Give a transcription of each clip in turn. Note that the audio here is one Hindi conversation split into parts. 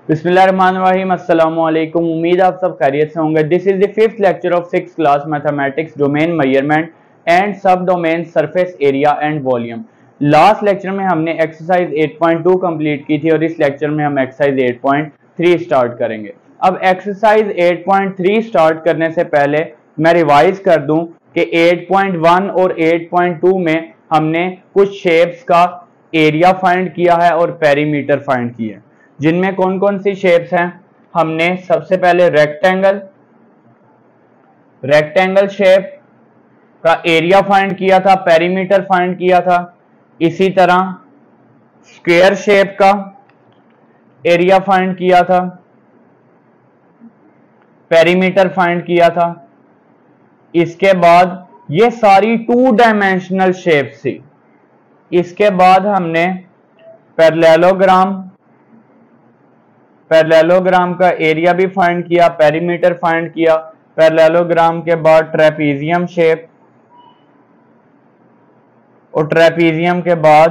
बिस्मिल्लाहिर्रहमानिर्रहीम, अस्सलामु अलैकुम। उम्मीद आप सब खैरियत से होंगे। This is the fifth lecture of 6th class mathematics, domain measurement and sub domain surface area and volume. Last lecture में हमने एक्सरसाइज 8.2 कंप्लीट की थी और इस लेक्चर में हम एक्सरसाइज 8.3 स्टार्ट करेंगे। अब एक्सरसाइज 8.3 स्टार्ट करने से पहले मैं रिवाइज कर दूं कि 8.1 और 8.2 में हमने कुछ शेप्स का एरिया फाइंड किया है और पेरीमीटर फाइंड किया है, जिनमें कौन कौन सी शेप्स हैं। हमने सबसे पहले रेक्टेंगल शेप का एरिया फाइंड किया था, पेरीमीटर फाइंड किया था। इसी तरह स्क्वायर शेप का एरिया फाइंड किया था, पेरीमीटर फाइंड किया था। इसके बाद ये सारी 2 डायमेंशनल शेप्स थी। इसके बाद हमने पैरेललोग्राम का एरिया भी फाइंड किया, पेरीमीटर फाइंड किया। पैरेललोग्राम के बाद ट्रेपीजियम शेप और ट्रेपीजियम के बाद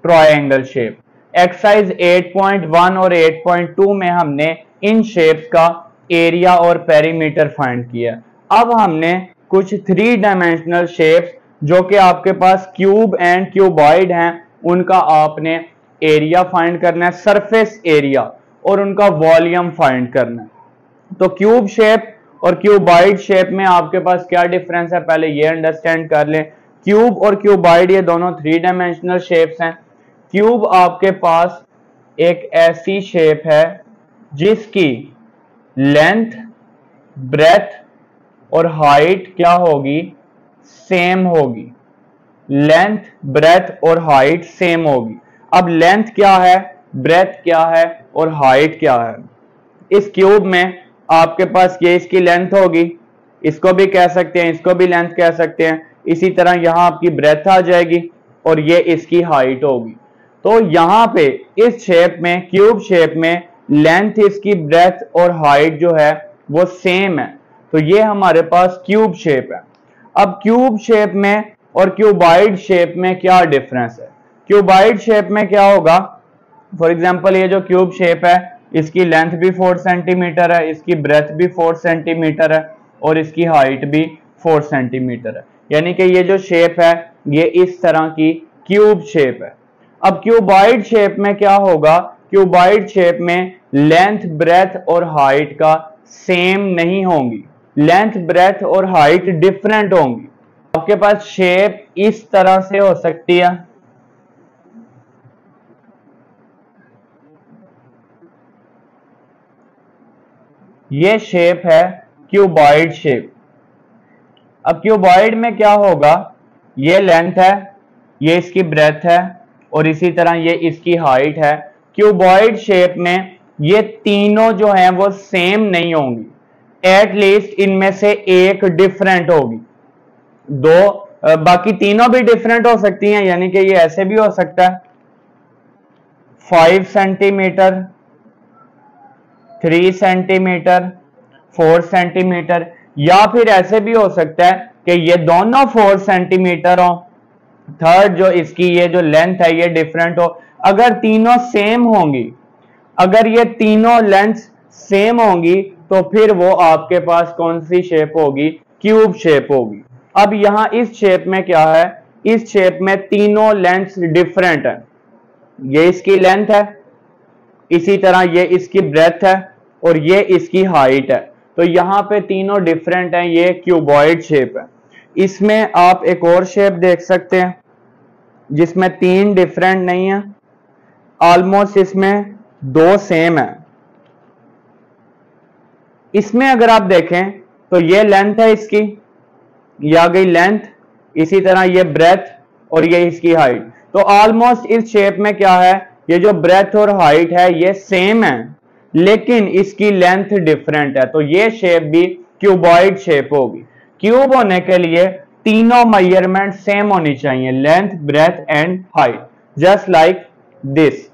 ट्रायंगल शेप। एक्सरसाइज 8.1 और 8.2 में हमने इन शेप्स का एरिया और पेरीमीटर फाइंड किया। अब हमने कुछ 3 डायमेंशनल शेप्स जो कि आपके पास क्यूब एंड क्यूबॉइड हैं, उनका आपने एरिया फाइंड करना है, सरफेस एरिया, और उनका वॉल्यूम फाइंड करना है। तो क्यूब शेप और क्यूबॉइड शेप में आपके पास क्या डिफरेंस है, पहले ये अंडरस्टैंड कर लें। क्यूब और क्यूबॉइड ये दोनों 3 डायमेंशनल शेप्स हैं। क्यूब आपके पास एक ऐसी शेप है जिसकी लेंथ, ब्रेथ और हाइट क्या होगी, सेम होगी। लेंथ, ब्रेथ और हाइट सेम होगी। अब लेंथ क्या है, ब्रेथ क्या है और हाइट क्या है। इस क्यूब में आपके पास ये इसकी लेंथ होगी, इसको भी कह सकते हैं, इसको भी लेंथ कह सकते हैं। इसी तरह यहां आपकी ब्रेथ आ जाएगी और ये इसकी हाइट होगी। तो यहां पे इस शेप में, क्यूब शेप में, लेंथ इसकी, ब्रेथ और हाइट जो है वो सेम है। तो ये हमारे पास क्यूब शेप है। अब क्यूब शेप में और क्यूबॉइड शेप में क्या डिफरेंस है। क्यूबॉइड शेप में क्या होगा, फॉर एग्जांपल ये जो क्यूब शेप है, इसकी लेंथ भी 4 सेंटीमीटर है, इसकी ब्रेथ भी 4 सेंटीमीटर है और इसकी हाइट भी 4 सेंटीमीटर है। यानी कि ये जो शेप है ये इस तरह की क्यूब शेप है। अब क्यूबॉइड शेप में क्या होगा, क्यूबॉइड शेप में लेंथ, ब्रेथ और हाइट का सेम नहीं होंगी, लेंथ, ब्रेथ और हाइट डिफरेंट होंगी। आपके पास शेप इस तरह से हो सकती है, ये शेप है क्यूबॉइड शेप। अब क्यूबॉइड में क्या होगा, ये लेंथ है, ये इसकी ब्रेथ है और इसी तरह ये इसकी हाइट है। क्यूबॉइड शेप में ये तीनों जो हैं वो सेम नहीं होंगी, एटलीस्ट इनमें से एक डिफरेंट होगी। बाकी तीनों भी डिफरेंट हो सकती हैं, यानी कि ये ऐसे भी हो सकता है 5 सेंटीमीटर, 3 सेंटीमीटर, 4 सेंटीमीटर, या फिर ऐसे भी हो सकता है कि ये दोनों 4 सेंटीमीटर हो, थर्ड जो इसकी ये जो लेंथ है ये डिफरेंट हो। अगर तीनों सेम होंगी, अगर ये तीनों लेंथ सेम होंगी तो फिर वो आपके पास कौन सी शेप होगी, क्यूब शेप होगी। अब यहां इस शेप में क्या है, इस शेप में तीनों लेंथ डिफरेंट है। ये इसकी लेंथ है, इसी तरह ये इसकी ब्रेथ है और ये इसकी हाइट है। तो यहां पे तीनों डिफरेंट हैं, ये क्यूबॉइड शेप है। इसमें आप एक और शेप देख सकते हैं जिसमें 3 डिफरेंट नहीं है, ऑलमोस्ट इसमें 2 सेम है। इसमें अगर आप देखें तो ये लेंथ है इसकी, ये आ गई लेंथ, इसी तरह ये ब्रेथ और ये इसकी हाइट। तो ऑलमोस्ट इस शेप में क्या है, ये जो ब्रेथ और हाइट है ये सेम है लेकिन इसकी लेंथ डिफरेंट है। तो ये शेप भी क्यूबॉइड शेप होगी। क्यूब होने के लिए तीनों मेजरमेंट सेम होनी चाहिए, length, breadth and height, just like this.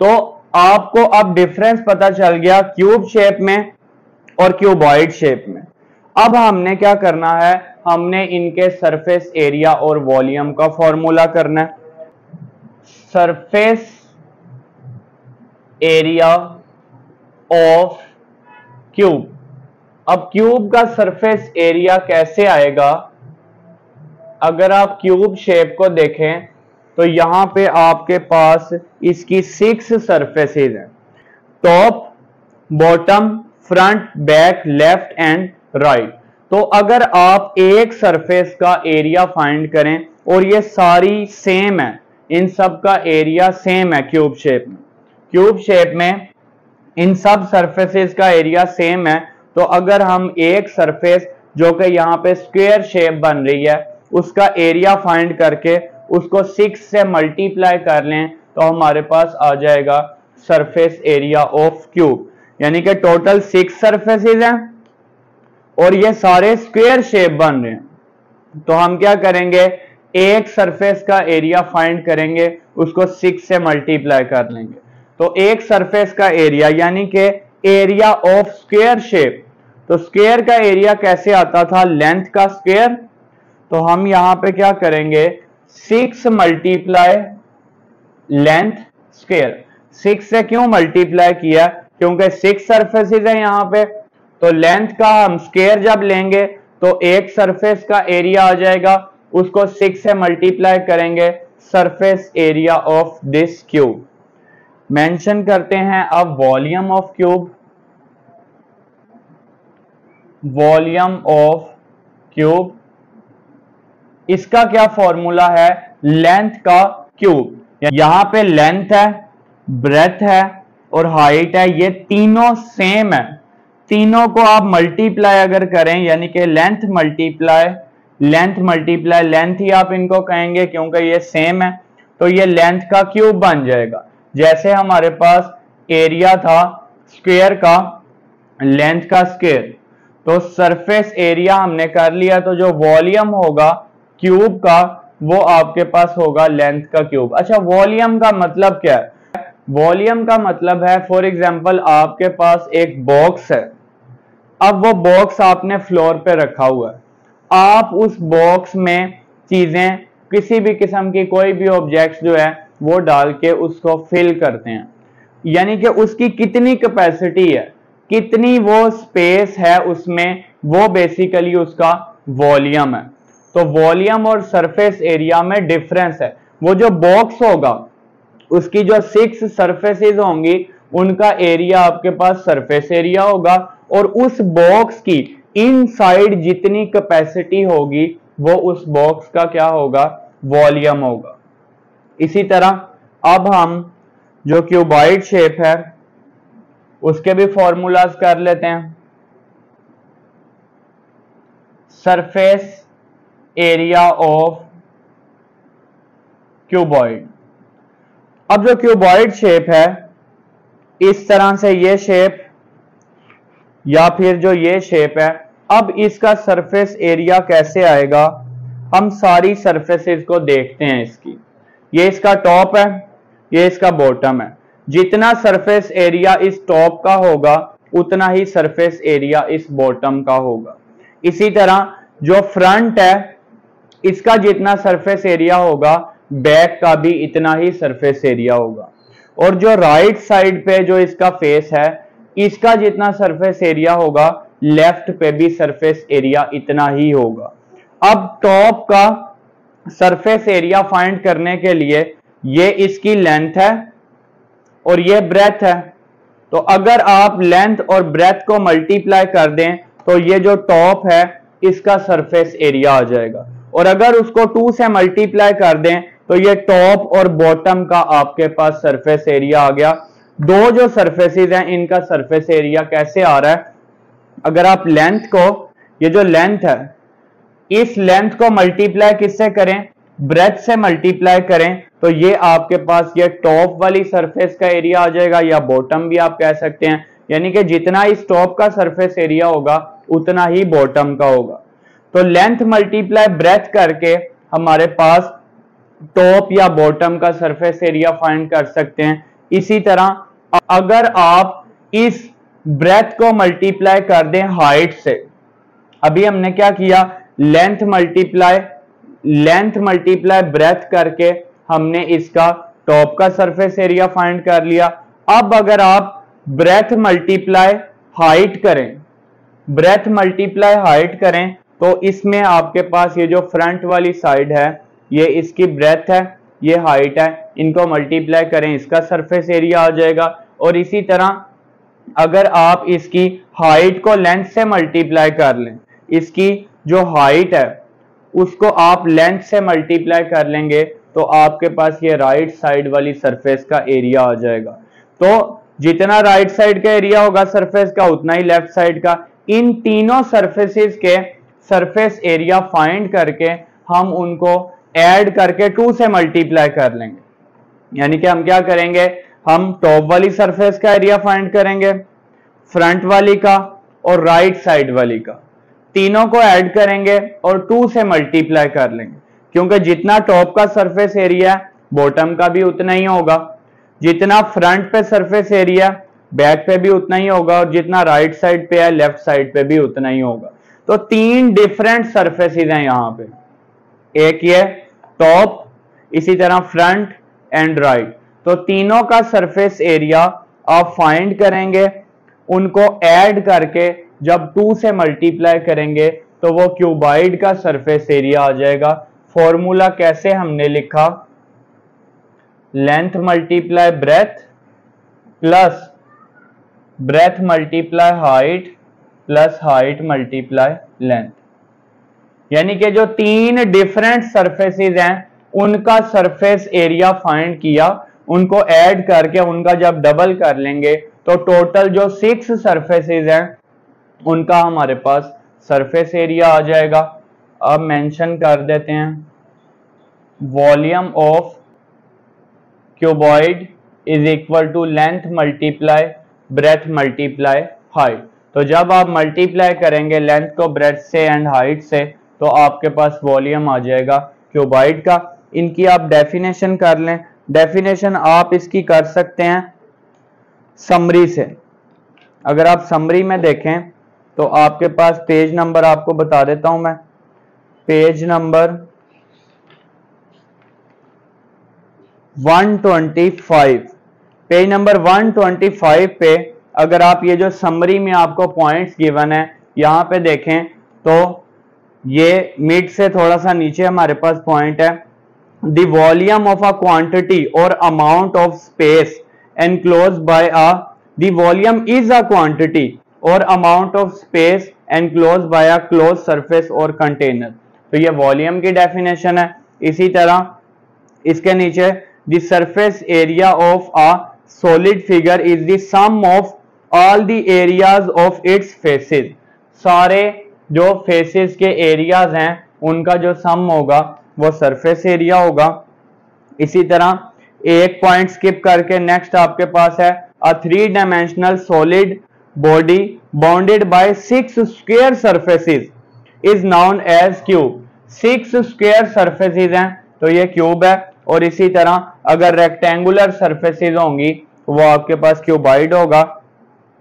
तो आपको अब डिफरेंस पता चल गया क्यूब शेप में और क्यूबॉइड शेप में। अब हमने क्या करना है, हमने इनके सरफेस एरिया और वॉल्यूम का फॉर्मूला करना है। Surface area of cube. अब क्यूब का सरफेस एरिया कैसे आएगा? अगर आप क्यूब शेप को देखें तो यहां पे आपके पास इसकी 6 सरफेसेस हैं, top, bottom, front, back, left and right. तो अगर आप एक सरफेस का एरिया फाइंड करें और ये सारी सेम है, इन सब का एरिया सेम है क्यूब शेप में, क्यूब शेप में इन सब सरफेसेस का एरिया सेम है, तो अगर हम एक सरफेस जो कि यहाँ पे स्क्वायर शेप बन रही है उसका एरिया फाइंड करके उसको 6 से मल्टीप्लाई कर लें तो हमारे पास आ जाएगा सरफेस एरिया ऑफ क्यूब। यानी कि टोटल 6 सरफेसेस हैं और ये सारे स्क्वायर शेप बन रहे हैं, तो हम क्या करेंगे, एक सरफेस का एरिया फाइंड करेंगे, उसको 6 से मल्टीप्लाई कर लेंगे। तो एक सरफेस का एरिया यानी कि एरिया ऑफ स्क्वायर शेप, तो स्क्वायर का एरिया कैसे आता था, लेंथ का स्क्वायर। तो हम यहां पे क्या करेंगे, 6 मल्टीप्लाई लेंथ स्क्वायर। 6 से क्यों मल्टीप्लाई किया, क्योंकि 6 सरफेसेस है यहां पे, तो लेंथ का हम स्क्वायर जब लेंगे तो एक सरफेस का एरिया आ जाएगा, उसको 6 से मल्टीप्लाई करेंगे, surface area of this cube. Mention करते हैं अब volume of cube. Volume of cube, इसका क्या फॉर्मूला है, लेंथ का क्यूब। यहां पे लेंथ है, ब्रेथ है और हाइट है, ये तीनों सेम है, तीनों को आप मल्टीप्लाई अगर करें यानी कि लेंथ मल्टीप्लाई लेंथ ही आप इनको कहेंगे क्योंकि ये सेम है, तो ये लेंथ का क्यूब बन जाएगा। जैसे हमारे पास एरिया था स्क्वायर का, लेंथ का स्क्वायर, तो सरफेस एरिया हमने कर लिया, तो जो वॉल्यूम होगा क्यूब का वो आपके पास होगा लेंथ का क्यूब। अच्छा, वॉल्यूम का मतलब क्या है? वॉल्यूम का मतलब है, फॉर एग्जांपल आपके पास एक बॉक्स है, अब वो बॉक्स आपने फ्लोर पे रखा हुआ है, आप उस बॉक्स में चीजें, किसी भी किस्म की कोई भी ऑब्जेक्ट्स जो है वो डाल के उसको फिल करते हैं, यानी कि उसकी कितनी कैपेसिटी है, कितनी वो स्पेस है उसमें, वो बेसिकली उसका वॉल्यूम है। तो वॉल्यूम और सरफेस एरिया में डिफरेंस है। वो जो बॉक्स होगा उसकी जो 6 सरफेसेस होंगी उनका एरिया आपके पास सरफेस एरिया होगा, और उस बॉक्स की इनसाइड जितनी कैपेसिटी होगी वो उस बॉक्स का क्या होगा, वॉल्यूम होगा। इसी तरह अब हम जो क्यूबॉइड शेप है उसके भी फॉर्मूलाज कर लेते हैं। Surface area of cuboid. अब जो क्यूबॉइड शेप है, इस तरह से ये शेप या फिर जो ये शेप है, अब इसका सरफेस एरिया कैसे आएगा, हम सारी सरफेसेस को देखते हैं इसकी। ये इसका टॉप है, ये इसका बॉटम है, जितना सरफेस एरिया इस टॉप का होगा उतना ही सरफेस एरिया इस बॉटम का होगा। इसी तरह जो फ्रंट है इसका जितना सरफेस एरिया होगा बैक का भी इतना ही सरफेस एरिया होगा, और जो राइट साइड पे जो इसका फेस है इसका जितना सरफेस एरिया होगा लेफ्ट पे भी सरफेस एरिया इतना ही होगा। अब टॉप का सरफेस एरिया फाइंड करने के लिए ये इसकी लेंथ है और ये ब्रेथ है, तो अगर आप लेंथ और ब्रेथ को मल्टीप्लाई कर दें तो ये जो टॉप है इसका सरफेस एरिया आ जाएगा, और अगर उसको 2 से मल्टीप्लाई कर दें तो ये टॉप और बॉटम का आपके पास सरफेस एरिया आ गया। दो जो सरफेसेस हैं इनका सरफेस एरिया कैसे आ रहा है, अगर आप लेंथ को, ये जो लेंथ है इस लेंथ को मल्टीप्लाई किससे करें, ब्रेथ से मल्टीप्लाई करें, तो ये आपके पास ये टॉप वाली सरफेस का एरिया आ जाएगा, या बॉटम भी आप कह सकते हैं, यानी कि जितना इस टॉप का सरफेस एरिया होगा उतना ही बॉटम का होगा। तो लेंथ मल्टीप्लाई ब्रेथ करके हमारे पास टॉप या बॉटम का सरफेस एरिया फाइंड कर सकते हैं। इसी तरह अगर आप इस ब्रेथ को मल्टीप्लाई कर दें हाइट से, अभी हमने क्या किया, लेंथ मल्टीप्लाई ब्रेथ करके हमने इसका टॉप का सरफेस एरिया फाइंड कर लिया। अब अगर आप ब्रेथ मल्टीप्लाई हाइट करें, ब्रेथ मल्टीप्लाई हाइट करें तो इसमें आपके पास ये जो फ्रंट वाली साइड है ये इसकी ब्रेथ है, ये हाइट है, इनको मल्टीप्लाई करें, इसका सरफेस एरिया आ जाएगा। और इसी तरह अगर आप इसकी हाइट को लेंथ से मल्टीप्लाई कर लें, इसकी जो हाइट है उसको आप लेंथ से मल्टीप्लाई कर लेंगे तो आपके पास ये राइट साइड वाली सरफेस का एरिया आ जाएगा। तो जितना राइट साइड का एरिया होगा सरफेस का उतना ही लेफ्ट साइड का। इन तीनों सरफेसेस के सरफेस एरिया फाइंड करके हम उनको ऐड करके 2 से मल्टीप्लाई कर लेंगे। यानी कि हम क्या करेंगे, हम टॉप वाली सरफेस का एरिया फाइंड करेंगे, फ्रंट वाली का और राइट साइड वाली का, तीनों को ऐड करेंगे और 2 से मल्टीप्लाई कर लेंगे, क्योंकि जितना टॉप का सरफेस एरिया बॉटम का भी उतना ही होगा, जितना फ्रंट पे सरफेस एरिया बैक पे भी उतना ही होगा और जितना राइट साइड पे है लेफ्ट साइड पे भी उतना ही होगा। तो 3 डिफरेंट सरफेसेस हैं यहाँ पे, एक ये टॉप, इसी तरह फ्रंट एंड राइट। तो तीनों का सरफेस एरिया आप फाइंड करेंगे, उनको ऐड करके जब 2 से मल्टीप्लाई करेंगे तो वो क्यूबॉइड का सरफेस एरिया आ जाएगा। फॉर्मूला कैसे हमने लिखा, length multiply breadth plus breadth multiply height plus height multiply length. यानी कि जो 3 डिफरेंट सरफेसेस हैं उनका सरफेस एरिया फाइंड किया, उनको ऐड करके उनका जब डबल कर लेंगे तो टोटल जो 6 सरफेसेस हैं उनका हमारे पास सरफेस एरिया आ जाएगा। अब मेंशन कर देते हैं volume of cuboid is equal to length multiply breadth multiply height. तो जब आप मल्टीप्लाई करेंगे लेंथ को ब्रेथ से एंड हाइट से तो आपके पास वॉल्यूम आ जाएगा क्यूबॉइड का। इनकी आप डेफिनेशन कर लें, डेफिनेशन आप इसकी कर सकते हैं समरी से। अगर आप समरी में देखें तो आपके पास पेज नंबर आपको बता देता हूं मैं, पेज नंबर 125, पेज नंबर 125 पे अगर आप ये जो समरी में आपको पॉइंट्स गिवन है यहां पे देखें तो ये मिड से थोड़ा सा नीचे हमारे पास पॉइंट है, the volume of a quantity or amount of space enclosed by a, the volume is a quantity or amount of space enclosed by a close surface or container. तो ये वॉल्यूम की डेफिनेशन है। इसी तरह इसके नीचे the surface area of a solid figure is the sum of all the areas of its faces. सारे जो फेसेस के एरियाज हैं उनका जो सम होगा वो सरफेस एरिया होगा। इसी तरह एक पॉइंट स्किप करके नेक्स्ट आपके पास है a 3 dimensional solid body bounded by 6 square surfaces is known as cube. 6 square surfaces हैं तो ये क्यूब है। और इसी तरह अगर रेक्टेंगुलर सरफेसेस होंगी तो वो आपके पास क्यूबॉइड होगा।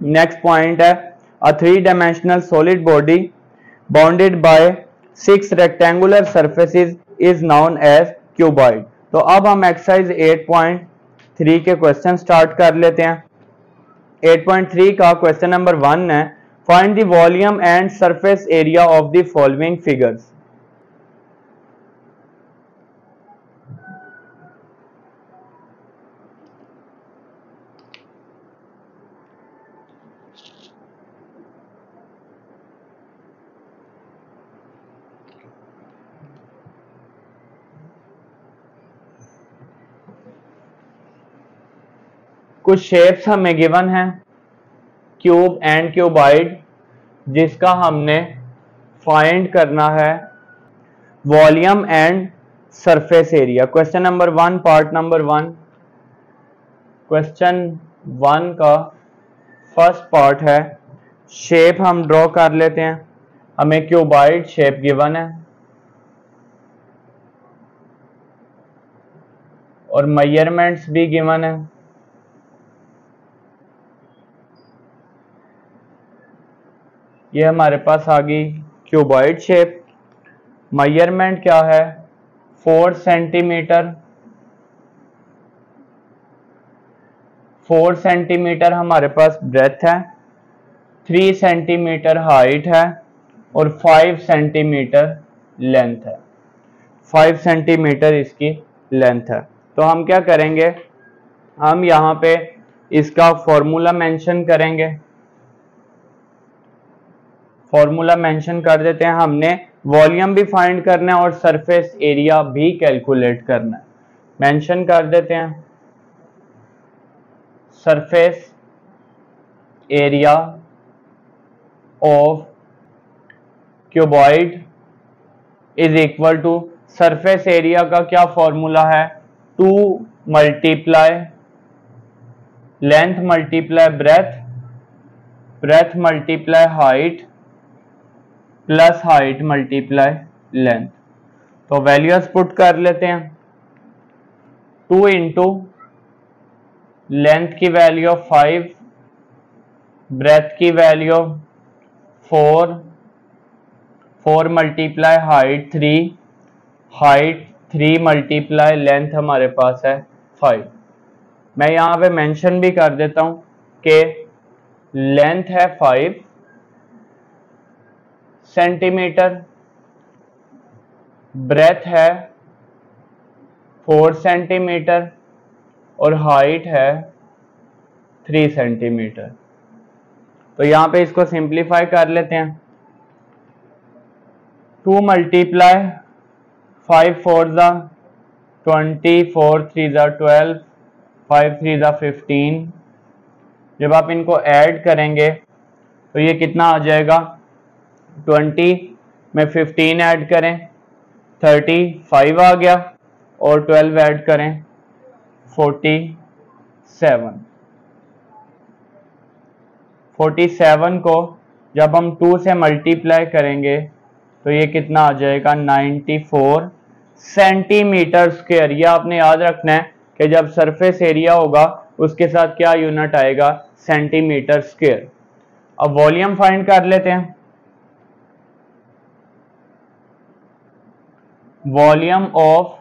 नेक्स्ट पॉइंट है a 3 dimensional solid body bounded by 6 rectangular surfaces is known as cuboid. तो अब हम एक्सरसाइज 8.3 के क्वेश्चन स्टार्ट कर लेते हैं। 8.3 का क्वेश्चन नंबर 1 है find the volume and surface area of the following figures. कुछ शेप्स हमें गिवन है क्यूब एंड क्यूबॉइड, जिसका हमने फाइंड करना है volume and surface area. Question number 1 part number 1, question 1 का फर्स्ट पार्ट है शेप हम ड्रॉ कर लेते हैं। हमें क्यूबॉइड शेप गिवन है और मेजरमेंट्स भी गिवन है। ये हमारे पास आ गई क्यूबॉइड शेप। मेजरमेंट क्या है 4 सेंटीमीटर, 4 सेंटीमीटर हमारे पास ब्रेथ है, 3 सेंटीमीटर हाइट है और 5 सेंटीमीटर लेंथ है। 5 सेंटीमीटर इसकी लेंथ है। तो हम क्या करेंगे, हम यहाँ पे इसका फॉर्मूला मेंशन करेंगे। फॉर्मूला मेंशन कर देते हैं। हमने वॉल्यूम भी फाइंड करना है और सरफेस एरिया भी कैलकुलेट करना है। मेंशन कर देते हैं surface area of cuboid is equal to, surface area का क्या फॉर्मूला है, 2 multiply length multiply breadth, breadth multiply height plus height multiply length. तो वैल्यूज पुट कर लेते हैं। 2 इंटू लेंथ की वैल्यू 5, ब्रेथ की value 4, 4 multiply height 3, height 3 multiply length हमारे पास है 5। मैं यहाँ पे मेंशन भी कर देता हूं कि लेंथ है 5 सेंटीमीटर, ब्रेथ है 4 सेंटीमीटर और हाइट है 3 सेंटीमीटर। तो यहाँ पे इसको सिंप्लीफाई कर लेते हैं। 2 मल्टीप्लाई 5 4 ज़ा 20, 4 3 ज़ा 12, 5 3 ज़ा 15। जब आप इनको ऐड करेंगे तो ये कितना आ जाएगा, 20 में 15 ऐड करें 35 आ गया और 12 ऐड करें 47। 47 को जब हम 2 से मल्टीप्लाई करेंगे तो ये कितना आ जाएगा, 94 सेंटीमीटर स्क्वायर। ये आपने याद रखना है कि जब सरफेस एरिया होगा उसके साथ क्या यूनिट आएगा, सेंटीमीटर स्क्वायर। अब वॉल्यूम फाइंड कर लेते हैं। Volume of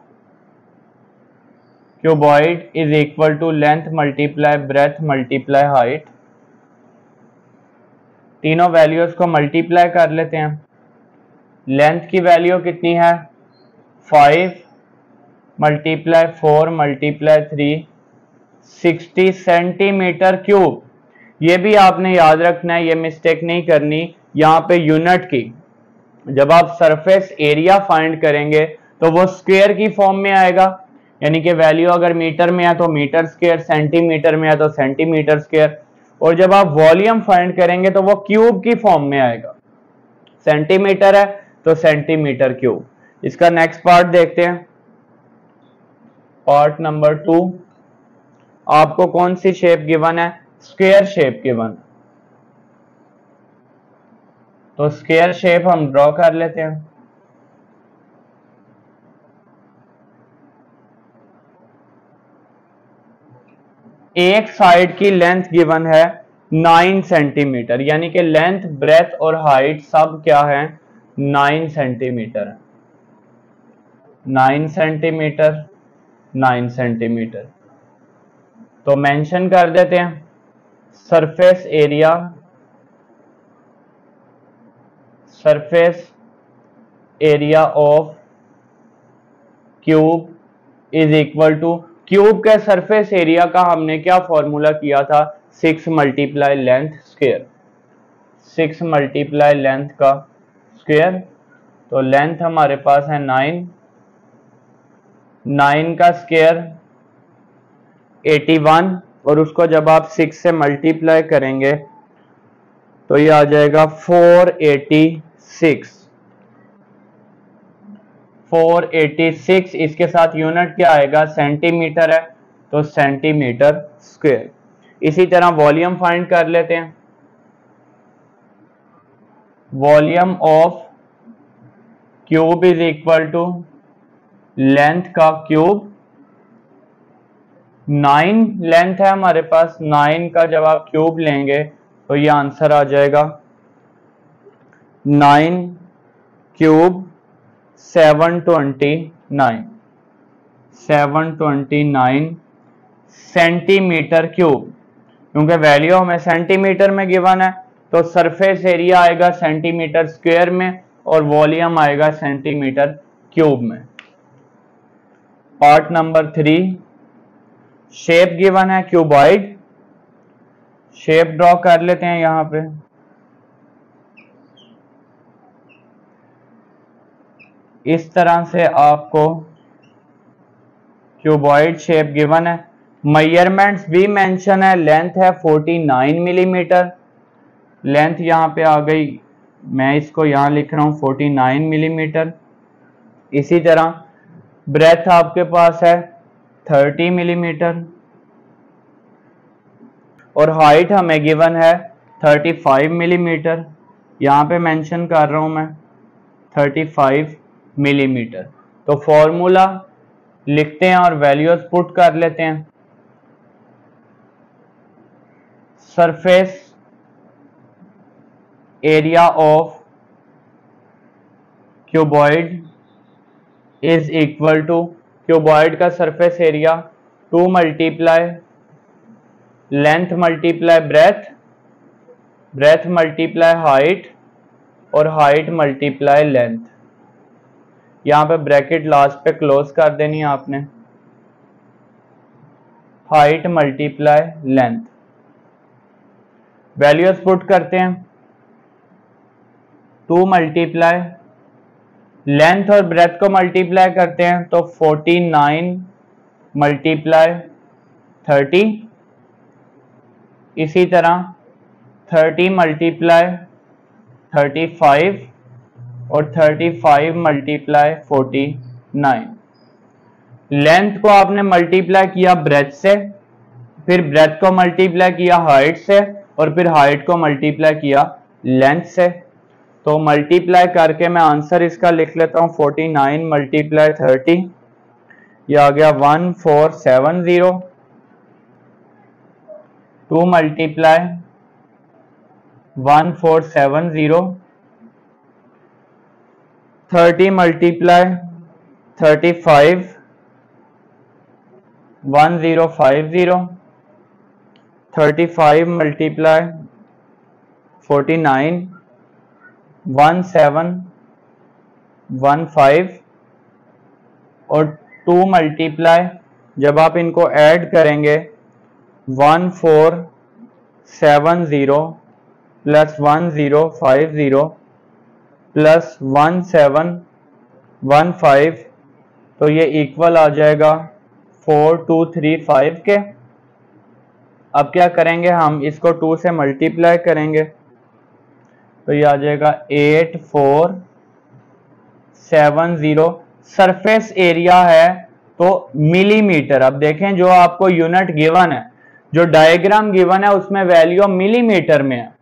cuboid is equal to length multiply breadth multiply height. तीनों वैल्यूज को मल्टीप्लाई कर लेते हैं। लेंथ की वैल्यू कितनी है, 5 मल्टीप्लाई 4 मल्टीप्लाई 3, 60 सेंटीमीटर क्यूब। ये भी आपने याद रखना है, ये मिस्टेक नहीं करनी यहाँ पे यूनिट की। जब आप सरफेस एरिया फाइंड करेंगे तो वो स्क्वायर की फॉर्म में आएगा, यानी कि वैल्यू अगर मीटर में है तो मीटर स्क्वायर, सेंटीमीटर में है तो सेंटीमीटर स्क्वायर। और जब आप वॉल्यूम फाइंड करेंगे तो वो क्यूब की फॉर्म में आएगा। सेंटीमीटर है तो सेंटीमीटर क्यूब। इसका नेक्स्ट पार्ट देखते हैं, पार्ट नंबर 2। आपको कौन सी शेप गिवन है, स्क्वायर शेप गिवन। तो स्क्वायर शेप हम ड्रॉ कर लेते हैं। एक साइड की लेंथ गिवन है 9 सेंटीमीटर, यानी कि लेंथ ब्रेथ और हाइट सब क्या है, 9 सेंटीमीटर है। 9 सेंटीमीटर 9 सेंटीमीटर। तो मेंशन कर देते हैं surface area, surface area of cube is equal to, cube के सरफेस एरिया का हमने क्या फॉर्मूला किया था, 6 multiply length square. 6 multiply length का स्क्वायर। तो लेंथ हमारे पास है 9, 9 का स्क्वायर 81, और उसको जब आप 6 से मल्टीप्लाई करेंगे तो ये आ जाएगा 486। 486। इसके साथ यूनिट क्या आएगा, सेंटीमीटर है तो सेंटीमीटर स्क्वायर। इसी तरह वॉल्यूम फाइंड कर लेते हैं। Volume of cube is equal to length का क्यूब। 9 लेंथ है हमारे पास, 9 का जब आप क्यूब लेंगे तो ये आंसर आ जाएगा 9 क्यूब 729 सेंटीमीटर क्यूब। क्योंकि वैल्यू हमें सेंटीमीटर में गिवन है, तो सरफेस एरिया आएगा सेंटीमीटर स्क्वायर में और वॉल्यूम आएगा सेंटीमीटर क्यूब में। पार्ट नंबर 3, शेप गिवन है क्यूबॉइड। शेप ड्रॉ कर लेते हैं यहां पे। इस तरह से आपको क्यूबॉइड शेप गिवन है। मेजरमेंट्स भी मेंशन है। लेंथ है 49 मिलीमीटर, लेंथ यहां पे आ गई, मैं इसको यहां लिख रहा हूं 49 मिलीमीटर। इसी तरह ब्रेथ आपके पास है 30 मिलीमीटर और हाइट हमें गिवन है 35 मिलीमीटर, यहां पे मेंशन कर रहा हूं मैं 35 मिलीमीटर। तो फॉर्मूला लिखते हैं और वैल्यूज पुट कर लेते हैं। Surface area of cuboid is equal to, cuboid का surface area 2 multiply length multiply breadth, breadth multiply height और हाइट मल्टीप्लाई लेंथ। यहां पे ब्रैकेट लास्ट पे क्लोज कर देनी है आपने। Height multiply length, values put करते हैं। 2 मल्टीप्लाई लेंथ और ब्रेथ को मल्टीप्लाई करते हैं तो 49 मल्टीप्लाई 30, इसी तरह 30 मल्टीप्लाई 35 और 35 मल्टीप्लाई 49। लेंथ को आपने मल्टीप्लाई किया ब्रेथ से, फिर ब्रेथ को मल्टीप्लाई किया हाइट से और फिर हाइट को मल्टीप्लाई किया लेंथ से। तो मल्टीप्लाई करके मैं आंसर इसका लिख लेता हूं 49 मल्टीप्लाई 30, यह आ गया 1470। 2 मल्टीप्लाई 1470, 30 मल्टीप्लाई 35 1050, 35 मल्टीप्लाई 49 1715 और 2 मल्टीप्लाई, जब आप इनको ऐड करेंगे 1470 प्लस 1050 प्लस 1715, तो ये इक्वल आ जाएगा 4235 के। अब क्या करेंगे, हम इसको 2 से मल्टीप्लाई करेंगे तो ये आ जाएगा 8470। सरफेस एरिया है तो मिलीमीटर। अब देखें जो आपको यूनिट गिवन है, जो डायग्राम गिवन है उसमें वैल्यू मिलीमीटर में है,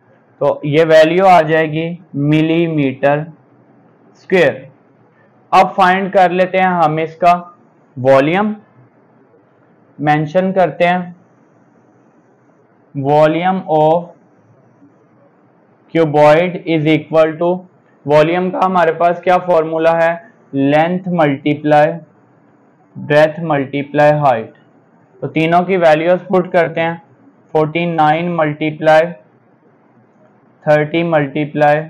तो ये वैल्यू आ जाएगी मिलीमीटर स्क्वायर। अब फाइंड कर लेते हैं हम इसका वॉल्यूम। मेंशन करते हैं volume of cuboid is equal to, volume का हमारे पास क्या फॉर्मूला है, length multiply breadth multiply height. तो तीनों की वैल्यूज पुट करते हैं। 49 मल्टीप्लाई 30 मल्टीप्लाई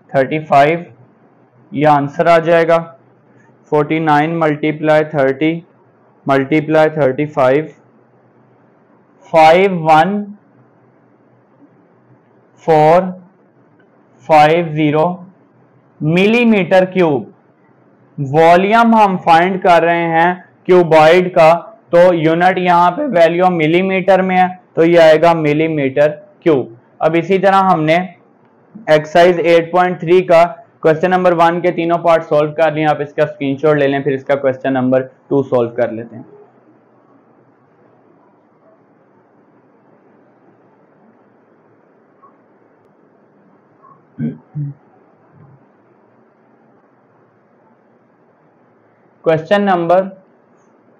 35, यह आंसर आ जाएगा। 49 multiply 30 multiply 35, 51450 millimetre cube. Volume हम फाइंड कर रहे हैं क्यूबॉइड का, तो यूनिट यहां पे वैल्यू मिलीमीटर में है तो ये आएगा मिलीमीटर क्यूब। अब इसी तरह हमने एक्सरसाइज 8.3 का क्वेश्चन नंबर 1 के तीनों पार्ट सॉल्व कर लिए। आप इसका स्क्रीनशॉट ले लें, फिर इसका क्वेश्चन नंबर 2 सॉल्व कर लेते हैं। क्वेश्चन नंबर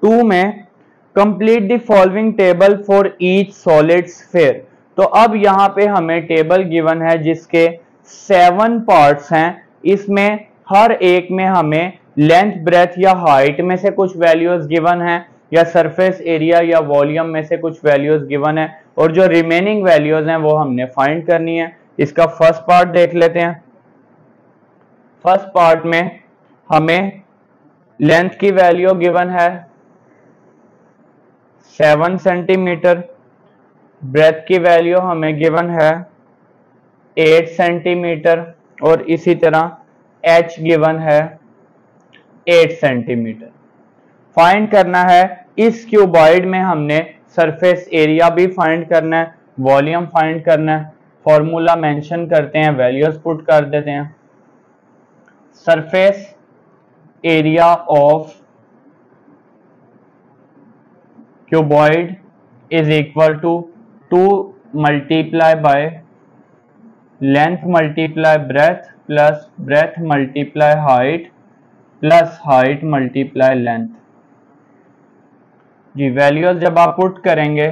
2 में complete the following table for each solid sphere. तो अब यहां पे हमें टेबल गिवन है जिसके 7 पार्ट्स हैं। इसमें हर एक में हमें लेंथ ब्रेथ या हाइट में से कुछ वैल्यूज गिवन है या सरफेस एरिया या वॉल्यूम में से कुछ वैल्यूज गिवन है। और जो रिमेनिंग वैल्यूज हैं वो हमने फाइंड करनी है। इसका फर्स्ट पार्ट देख लेते हैं। फर्स्ट पार्ट में हमें लेंथ की वैल्यू गिवन है 7 सेंटीमीटर, ब्रेथ की वैल्यू हमें गिवन है 8 सेंटीमीटर और इसी तरह एच गिवन है 8 सेंटीमीटर। फाइंड करना है इस क्यूबॉइड में, हमने सरफेस एरिया भी फाइंड करना है, वॉल्यूम फाइंड करना है। फॉर्मूला मेंशन करते हैं, वैल्यूज पुट कर देते हैं। Surface area of cuboid is equal to 2 multiply by length multiply breadth plus breadth multiply height plus height multiply length. जी वैल्यूज जब आप पुट करेंगे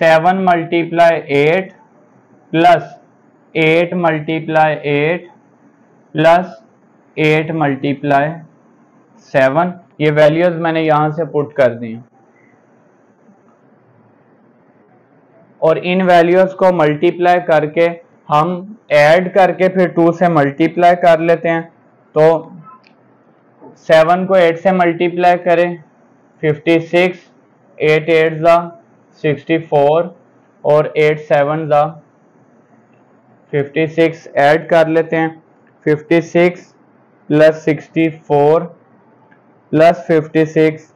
7 multiply 8 plus 8 multiply 8 plus 8 multiply 7, ये वैल्यूज मैंने यहां से पुट कर दी और इन वैल्यूज को मल्टीप्लाई करके हम ऐड करके फिर 2 से मल्टीप्लाई कर लेते हैं। तो 7 को 8 से मल्टीप्लाई करें 56, 8 8 ज़ा 64 और 8 7 ज़ा 56 ऐड कर लेते हैं। 56 प्लस 64 प्लस 56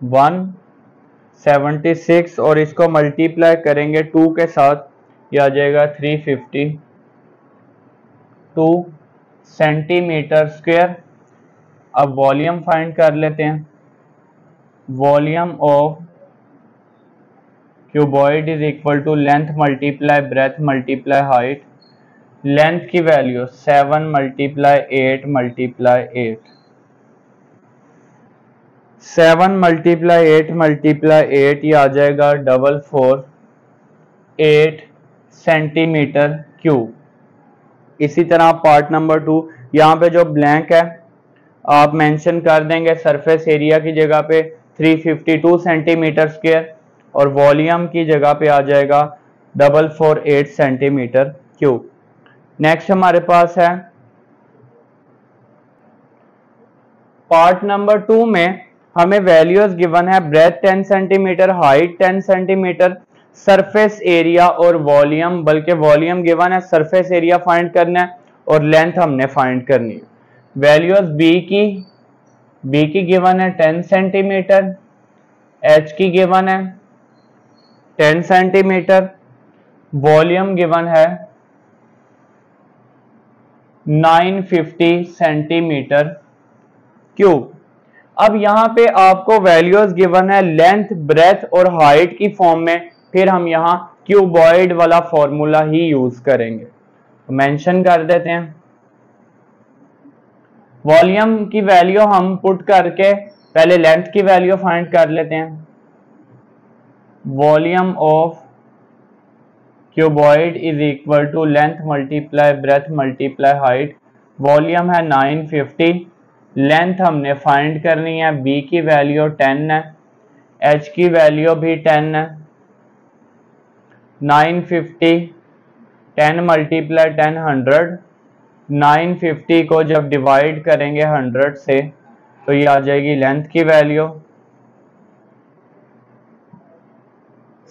176 और इसको मल्टीप्लाई करेंगे 2 के साथ, यह आ जाएगा 352 सेंटीमीटर स्क्वायर। अब वॉल्यूम फाइंड कर लेते हैं। Volume of cuboid is equal to length multiply breadth multiply height. Length की value 7 multiply 8 multiply 8, 7 multiply 8 multiply 8, ये आ जाएगा 448 सेंटीमीटर क्यूब। इसी तरह पार्ट नंबर 2, यहाँ पे जो ब्लैंक है आप मेंशन कर देंगे सरफेस एरिया की जगह पे 352 सेंटीमीटर स्क्वायर और वॉल्यूम की जगह पे आ जाएगा 448 सेंटीमीटर क्यूब। नेक्स्ट हमारे पास है पार्ट नंबर 2 में हमें वैल्यूज गिवन है breadth 10 centimetre, height 10 centimetre, surface area और वॉल्यूम, बल्कि वॉल्यूम गिवन है, सरफेस एरिया फाइंड करना है और लेंथ हमने फाइंड करनी है। वैल्यूज बी की गिवन है 10 सेंटीमीटर, एच की गिवन है 10 सेंटीमीटर, वॉल्यूम गिवन है 950 सेंटीमीटर क्यूब। अब यहाँ पे आपको वैल्यूज गिवन है लेंथ ब्रेथ और हाइट की फॉर्म में, फिर हम यहाँ क्यूबॉइड वाला फॉर्मूला ही यूज करेंगे। तो मेंशन कर देते हैं। वॉल्यूम की वैल्यू हम पुट करके पहले लेंथ की वैल्यू फाइंड कर लेते हैं। Volume of cuboid is equal to length multiply breadth multiply height. Volume है 950, लेंथ हमने फाइंड करनी है, बी की वैल्यू 10 है, एच की वैल्यू भी 10 है। 950 10 मल्टीप्लाई 10 100, 950 को जब डिवाइड करेंगे 100 से तो ये आ जाएगी लेंथ की वैल्यू।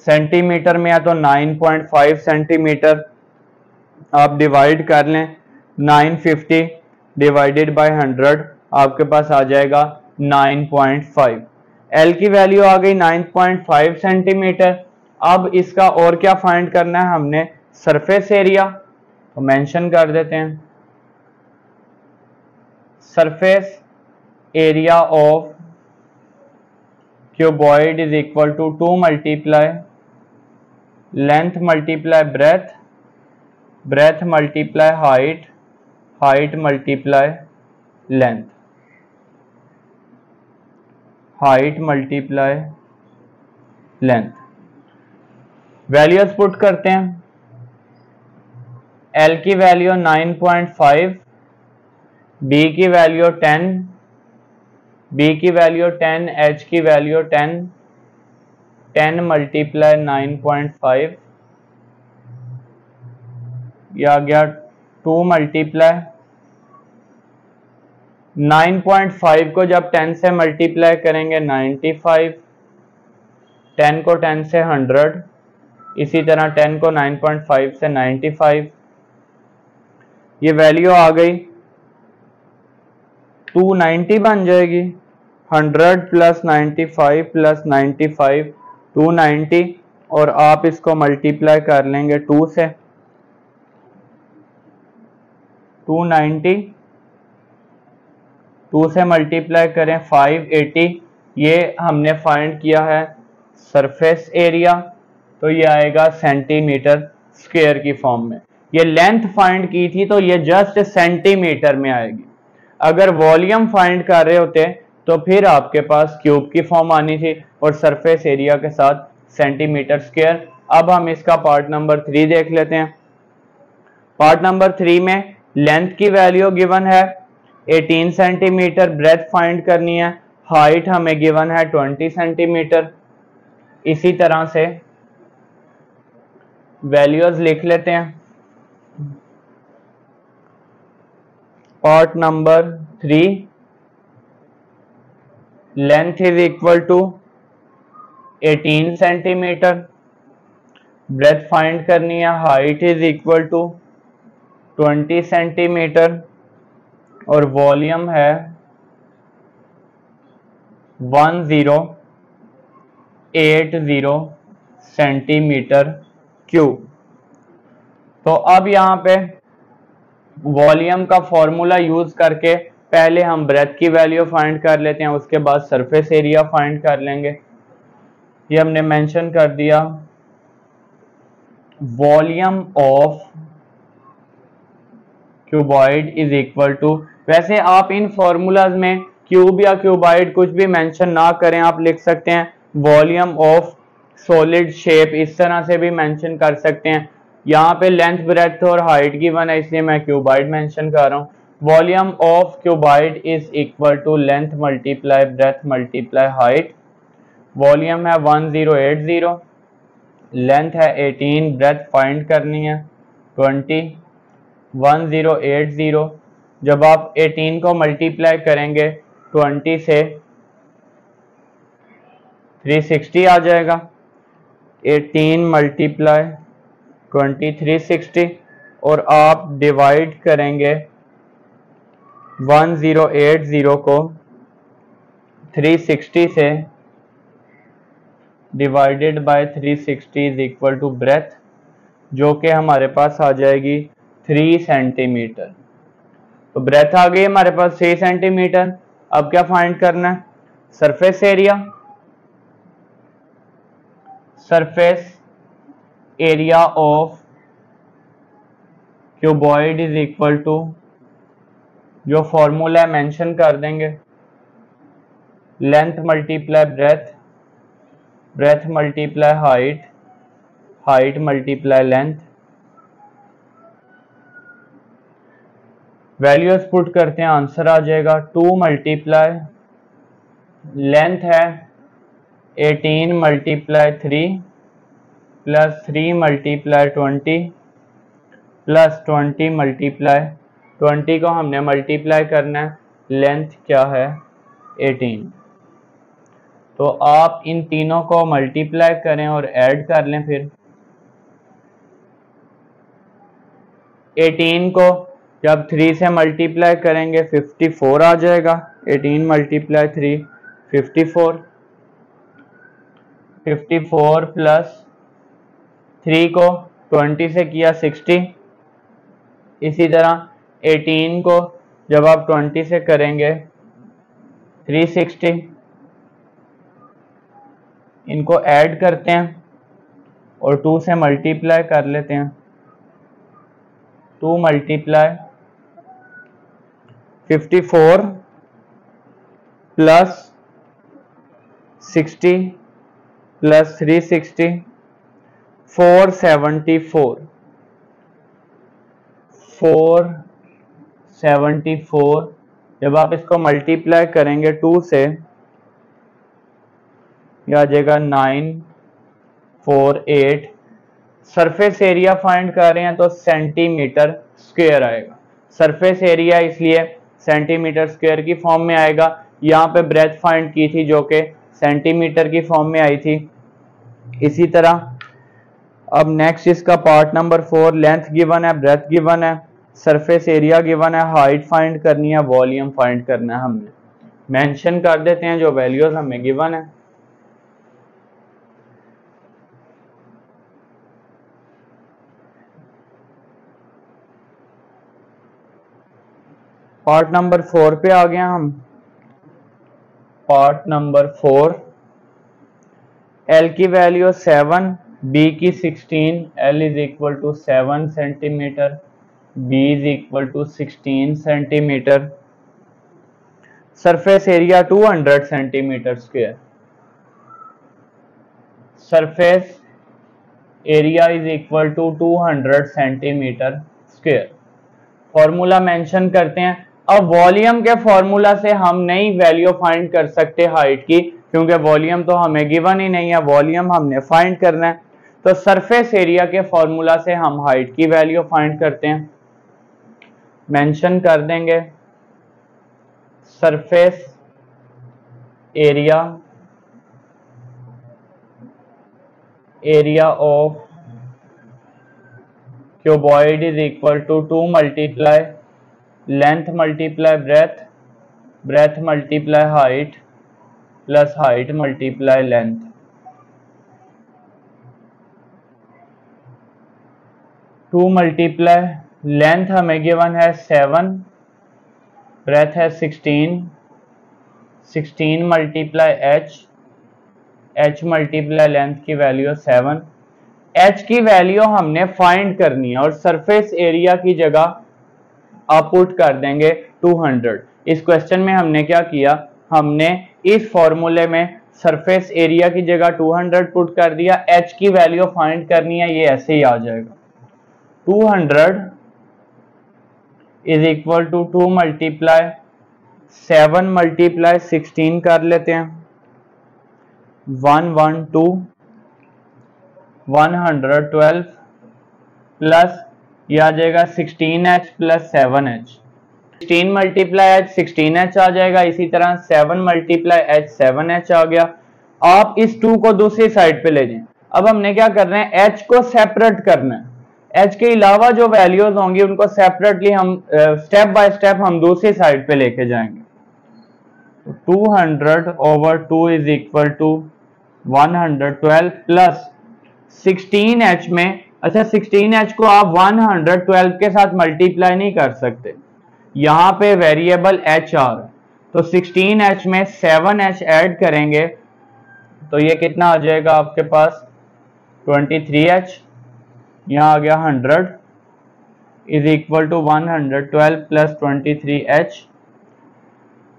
सेंटीमीटर में है तो 9.5 सेंटीमीटर, आप डिवाइड कर लें 950 डिवाइडेड बाय 100, आपके पास आ जाएगा 9.5। एल की वैल्यू आ गई 9.5 सेंटीमीटर। अब इसका और क्या फाइंड करना है हमने, सरफेस एरिया, तो मेंशन कर देते हैं। Surface area of cuboid is equal to 2 multiply length multiply breadth, breadth multiply height, height multiply length, height multiply length. Values put करते हैं। एल की वैल्यू 9.5, बी की वैल्यू 10, b की वैल्यू 10, h की वैल्यू 10, 10 मल्टीप्लाई 9.5, यह आ गया 2 मल्टीप्लाई 9.5 को जब 10 से मल्टीप्लाई करेंगे 95, 10 को 10 से 100, इसी तरह 10 को 9.5 से 95, ये वैल्यू आ गई 290 बन जाएगी। 100 प्लस 95 प्लस 95 290, और आप इसको मल्टीप्लाई कर लेंगे 2 से। 290 2 से मल्टीप्लाई करें 580, ये हमने फाइंड किया है सरफेस एरिया, तो ये आएगा सेंटीमीटर स्क्वायर की फॉर्म में। ये लेंथ फाइंड की थी तो ये जस्ट सेंटीमीटर में आएगी। अगर वॉल्यूम फाइंड कर रहे होते तो फिर आपके पास क्यूब की फॉर्म आनी थी और सरफेस एरिया के साथ सेंटीमीटर स्क्वायर। अब हम इसका पार्ट नंबर 3 देख लेते हैं। पार्ट नंबर 3 में लेंथ की वैल्यू गिवन है 18 सेंटीमीटर, ब्रेथ फाइंड करनी है, हाइट हमें गिवन है 20 सेंटीमीटर। इसी तरह से वैल्यूज लिख लेते हैं। Part number 3, length is equal to 18 centimetre, breadth find करनी है, height is equal to 20 centimetre, और वॉल्यूम है 1080 सेंटीमीटर क्यूब। तो अब यहाँ पे वॉल्यूम का फॉर्मूला यूज करके पहले हम ब्रेथ की वैल्यू फाइंड कर लेते हैं, उसके बाद सरफेस एरिया फाइंड कर लेंगे। ये हमने मेंशन कर दिया, volume of cuboid is equal to, वैसे आप इन फॉर्मूलाज में क्यूब या क्यूबॉइड कुछ भी मेंशन ना करें, आप लिख सकते हैं वॉल्यूम ऑफ सॉलिड शेप, इस तरह से भी मेंशन कर सकते हैं। यहाँ पे लेंथ, ब्रेथ और हाइट गिवन है, इसलिए मैं क्यूबॉइड मेंशन कर रहा हूँ। Volume of cuboid is equal to length multiply breadth multiply height. Volume है 1080, लेंथ है 18, ब्रेथ फाइंड करनी है 20, 1080। जब आप 18 को मल्टीप्लाई करेंगे 20 से 360 आ जाएगा। 18 मल्टीप्लाई 20 360, और आप डिवाइड करेंगे 1080 को 360 से, divided by 360 is equal to breadth, जो कि हमारे पास आ जाएगी 3 सेंटीमीटर। तो ब्रेथ आ गई हमारे पास 3 सेंटीमीटर। अब क्या फाइंड करना है? Surface area. Surface area of cuboid is equal to, जो फॉर्मूला है मेंशन कर देंगे, length multiply breadth, breadth multiply height, height multiply length. Values put करते हैं, आंसर आ जाएगा 2 मल्टीप्लाई, लेंथ है 18 multiply 3 plus 3 multiply 20 plus 20 multiply 20 को हमने मल्टीप्लाई करना है, लेंथ क्या है 18। तो आप इन तीनों को मल्टीप्लाई करें और ऐड कर लें। फिर 18 को जब 3 से मल्टीप्लाई करेंगे 54 आ जाएगा। 18 मल्टीप्लाई 3 54, 54 प्लस 3 को 20 से किया 60। इसी तरह 18 को जब आप 20 से करेंगे 360, इनको ऐड करते हैं और 2 से मल्टीप्लाई कर लेते हैं। 2 मल्टीप्लाई 54 प्लस 60 प्लस 360, 474, 474 जब आप इसको मल्टीप्लाई करेंगे 2 से, यह आ जाएगा 948। सरफेस एरिया फाइंड कर रहे हैं तो सेंटीमीटर स्क्वायर आएगा। सरफेस एरिया इसलिए सेंटीमीटर स्क्वायर की फॉर्म में आएगा। यहाँ पे ब्रेथ फाइंड की थी जो कि सेंटीमीटर की फॉर्म में आई थी। इसी तरह अब नेक्स्ट इसका पार्ट नंबर 4, लेंथ गिवन है, ब्रेथ गिवन है, सरफेस एरिया गिवन है, हाइट फाइंड करनी है, वॉल्यूम फाइंड करना है। हमने मेंशन कर देते हैं जो वैल्यूज हमें गिवन है। पार्ट नंबर 4 पे आ गया हम। पार्ट नंबर 4, एल की वैल्यू 7, बी की 16, L is equal to 7 centimetre, B is equal to 16 centimetre. Surface area 200 centimetre square. Surface area is equal to 200 centimetre square. Formula mention करते हैं। अब वॉल्यूम के फॉर्मूला से हम नई वैल्यू फाइंड कर सकते हाइट की, क्योंकि वॉल्यूम तो हमें गिवन ही नहीं है, वॉल्यूम हमने फाइंड करना है। तो सरफेस एरिया के फॉर्मूला से हम हाइट की वैल्यू फाइंड करते हैं। मेंशन कर देंगे surface area, area of cuboid is equal to 2 multiply length multiply breadth, breadth multiply height plus height multiply length. 2 multiply length हमें गिवन है 7, ब्रेथ है 16, 16 multiply H, H multiply length की वैल्यू 7। एच की वैल्यू हमने फाइंड करनी है और सरफेस एरिया की जगह आप पुट कर देंगे 200। इस क्वेश्चन में हमने क्या किया, हमने इस फॉर्मूले में सरफेस एरिया की जगह 200 पुट कर दिया। एच की वैल्यू फाइंड करनी है, ये ऐसे ही आ जाएगा। 200 is equal to 2 multiply 7 multiply 16 कर लेते हैं, 112 112 प्लस ये आ जाएगा 16h plus 7h। 16 multiply H 16h आ जाएगा। इसी तरह 7 मल्टीप्लाई एच 7h आ गया। आप इस 2 को दूसरी साइड पे ले जाएं। अब हमने क्या करना है, h को सेपरेट करना है। h के अलावा जो वैल्यूज होंगी उनको सेपरेटली हम स्टेप बाय स्टेप हम दूसरी साइड पे लेके जाएंगे। तो 200 over 2 is equal to 112 plus 16h में, अच्छा 16h को आप 112 के साथ मल्टीप्लाई नहीं कर सकते, यहां पे वेरिएबल h आ रहा है। तो 16h में 7h ऐड करेंगे तो ये कितना आ जाएगा आपके पास 23h, यहां आ गया 100 is equal to 112 plus 23h।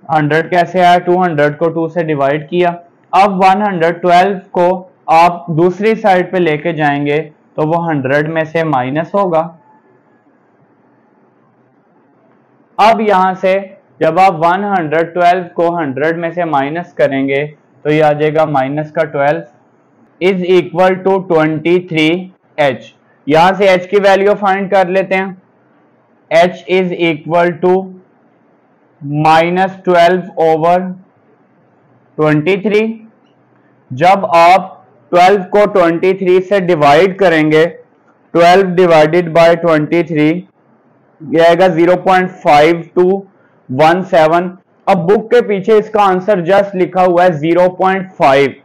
100 कैसे आया, 200 को 2 से डिवाइड किया। अब 112 को आप दूसरी साइड पे लेके जाएंगे तो वो 100 में से माइनस होगा। अब यहां से जब आप 112 को 100 में से माइनस करेंगे तो ये आ जाएगा माइनस का 12 इज इक्वल टू 23h। यहां से h की वैल्यू फाइंड कर लेते हैं। h is equal to -12 over 23। जब आप 12 को 23 से डिवाइड करेंगे, 12 डिवाइडेड बाय 23 ये आएगा 0.5217। अब बुक के पीछे इसका आंसर जस्ट लिखा हुआ है 0.5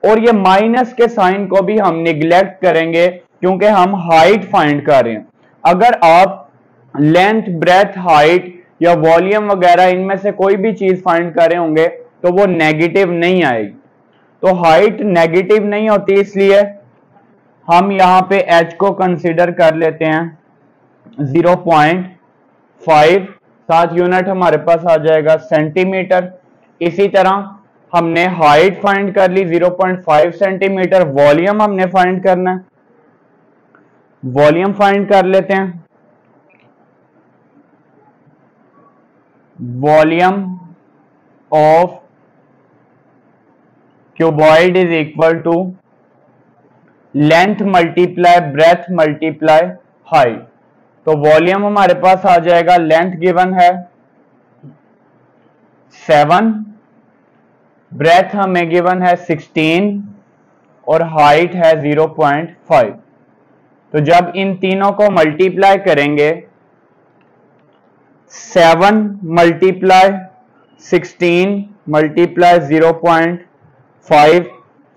और ये माइनस के साइन को भी हम निगलेक्ट करेंगे क्योंकि हम हाइट फाइंड कर रहे हैं। अगर आप लेंथ, ब्रेथ, हाइट या वॉल्यूम वगैरह इनमें से कोई भी चीज फाइंड कर रहे होंगे तो वो नेगेटिव नहीं आएगी। तो हाइट नेगेटिव नहीं होती, इसलिए हम यहां पे h को कंसीडर कर लेते हैं 0.5। साथ यूनिट हमारे पास आ जाएगा सेंटीमीटर। इसी तरह हमने हाइट फाइंड कर ली 0.5 सेंटीमीटर। वॉल्यूम हमने फाइंड करना है, वॉल्यूम फाइंड कर लेते हैं। Volume of cuboid is equal to length multiply breadth multiply height. तो वॉल्यूम हमारे पास आ जाएगा, लेंथ गिवन है 7, ब्रेथ हमें गिवन है 16 और हाइट है 0.5। तो जब इन तीनों को मल्टीप्लाई करेंगे 7 मल्टीप्लाई 16 मल्टीप्लाई 0.5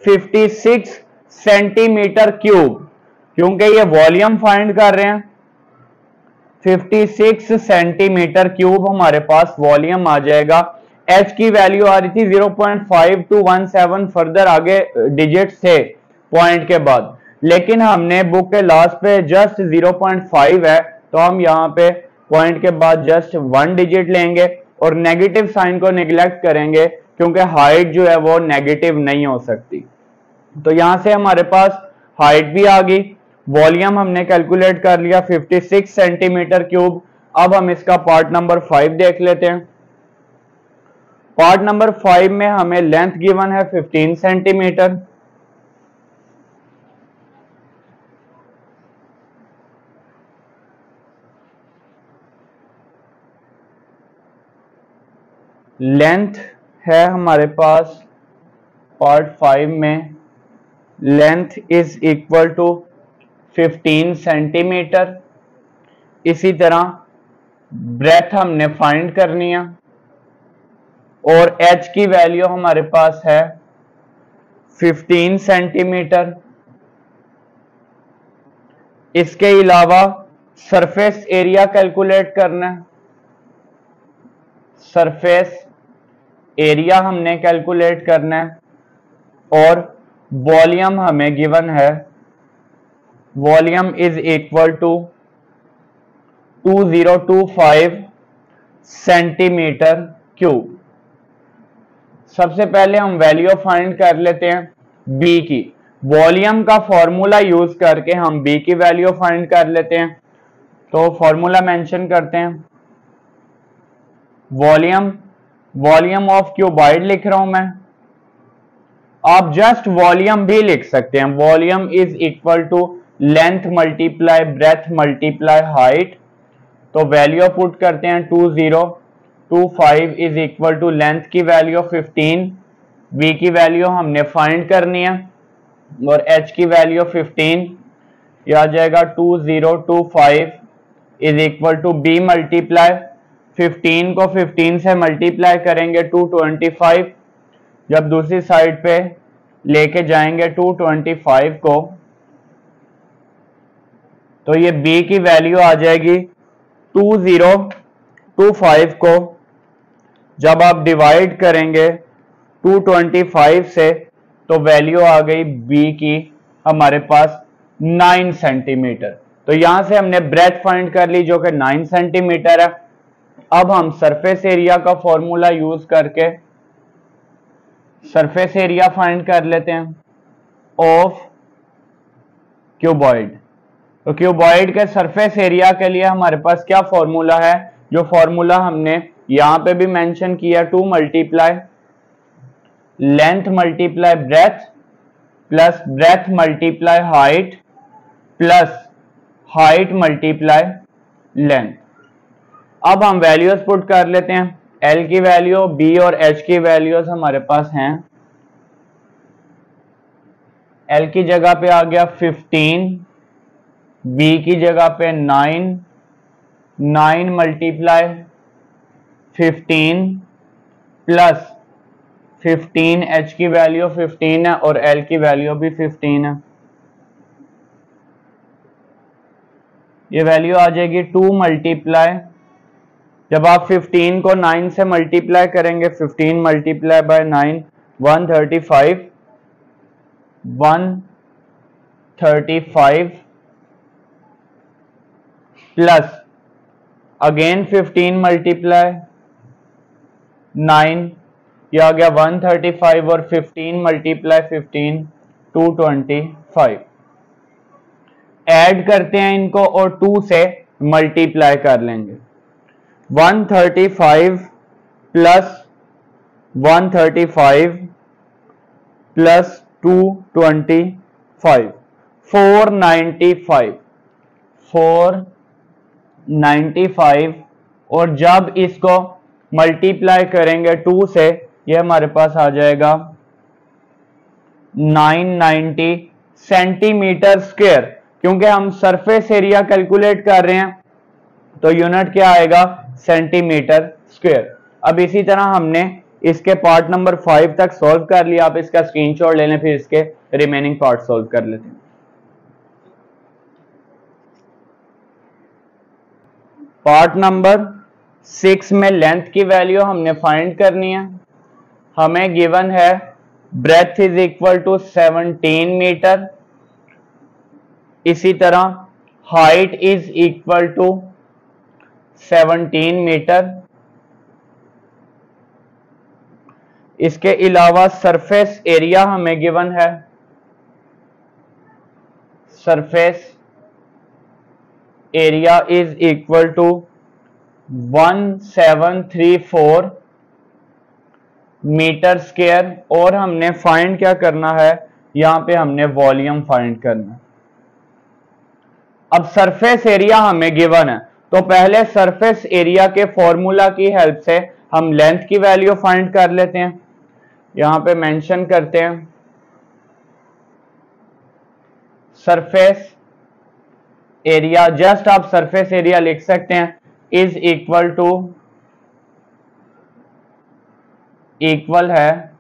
56 सेंटीमीटर क्यूब, क्योंकि ये वॉल्यूम फाइंड कर रहे हैं। 56 सेंटीमीटर क्यूब हमारे पास वॉल्यूम आ जाएगा। एच की वैल्यू आ रही थी 0.5 to 17, फर्दर आगे डिजिट्स थे पॉइंट के बाद, लेकिन हमने बुक के लास्ट पे जस्ट 0.5 है, तो हम यहाँ पे पॉइंट के बाद जस्ट 1 डिजिट लेंगे और नेगेटिव साइन को निगलेक्ट करेंगे, क्योंकि हाइट जो है वो नेगेटिव नहीं हो सकती। तो यहां से हमारे पास हाइट भी आ गई, वॉल्यूम हमने कैलकुलेट कर लिया 56 सेंटीमीटर क्यूब। अब हम इसका पार्ट नंबर 5 देख लेते हैं। पार्ट नंबर 5 में हमें लेंथ गिवन है 15 सेंटीमीटर, लेंथ है हमारे पास पार्ट 5 में length is equal to 15 centimetre. इसी तरह ब्रेथ हमने फाइंड करनी है और एच की वैल्यू हमारे पास है 15 सेंटीमीटर। इसके अलावा सरफेस एरिया कैलकुलेट करना है, सरफेस एरिया हमने कैलकुलेट करना है और वॉल्यूम हमें गिवन है, volume is equal to 2025 centimetre cube. सबसे पहले हम वैल्यू फाइंड कर लेते हैं बी की। वॉल्यूम का फॉर्मूला यूज करके हम बी की वैल्यू फाइंड कर लेते हैं। तो फॉर्मूला मेंशन करते हैं, वॉल्यूम ऑफ क्यूबॉइड लिख रहा हूं मैं, आप जस्ट वॉल्यूम भी लिख सकते हैं। Volume is equal to length multiply breadth multiply height. तो वैल्यू पुट करते हैं 2025 इज इक्वल टू लेंथ की वैल्यू 15, बी की वैल्यू हमने फाइंड करनी है और एच की वैल्यू 15। यह आ जाएगा 2025 is equal to B multiply 15 को 15 से मल्टीप्लाई करेंगे 225, जब दूसरी साइड पे लेके जाएंगे 225 को, तो ये b की वैल्यू आ जाएगी 2025 को जब आप डिवाइड करेंगे 225 से, तो वैल्यू आ गई b की हमारे पास 9 सेंटीमीटर। तो यहां से हमने ब्रेथ फाइंड कर ली जो कि 9 सेंटीमीटर है। अब हम सरफेस एरिया का फॉर्मूला यूज करके सरफेस एरिया फाइंड कर लेते हैं ऑफ क्यूबॉइड। तो क्यूबॉइड के सरफेस एरिया के लिए हमारे पास क्या फॉर्मूला है, जो फॉर्मूला हमने यहां पे भी मेंशन किया, 2 multiply length multiply breadth plus breadth multiply height plus height multiply length. अब हम वैल्यूज पुट कर लेते हैं। एल की वैल्यू, बी और एच की वैल्यूज हमारे पास हैं। एल की जगह पे आ गया 15, बी की जगह पे 9 मल्टीप्लाई 15 प्लस 15, एच की वैल्यू 15 है और एल की वैल्यू भी 15 है। ये वैल्यू आ जाएगी 2 मल्टीप्लाई, जब आप 15 को 9 से मल्टीप्लाई करेंगे, 15 multiply by 9 135 plus again 15 multiply 9, ये आ गया 135 और 15 मल्टीप्लाई 15 225। ऐड करते हैं इनको और 2 से मल्टीप्लाई कर लेंगे। 135 प्लस 135 प्लस 225 495 और जब इसको मल्टीप्लाई करेंगे 2 से ये हमारे पास आ जाएगा 990 सेंटीमीटर स्क्वायर। क्योंकि हम सरफेस एरिया कैलकुलेट कर रहे हैं तो यूनिट क्या आएगा, सेंटीमीटर स्क्वायर। अब इसी तरह हमने इसके पार्ट नंबर 5 तक सॉल्व कर लिया। आप इसका स्क्रीनशॉट ले लें, फिर इसके रिमेनिंग पार्ट सॉल्व कर लेते हैं। पार्ट नंबर 6 में लेंथ की वैल्यू हमने फाइंड करनी है। हमें गिवन है breadth is equal to 17 metre, इसी तरह height is equal to 17 metre. इसके अलावा सरफेस एरिया हमें गिवन है, surface area is equal to 1734 metre square. और हमने फाइंड क्या करना है, यहां पे हमने वॉल्यूम फाइंड करना है। अब सरफेस एरिया हमें गिवन है तो पहले सरफेस एरिया के फॉर्मूला की हेल्प से हम लेंथ की वैल्यू फाइंड कर लेते हैं। यहां पे मेंशन करते हैं सरफेस एरिया, जस्ट आप सरफेस एरिया लिख सकते हैं, इज इक्वल है,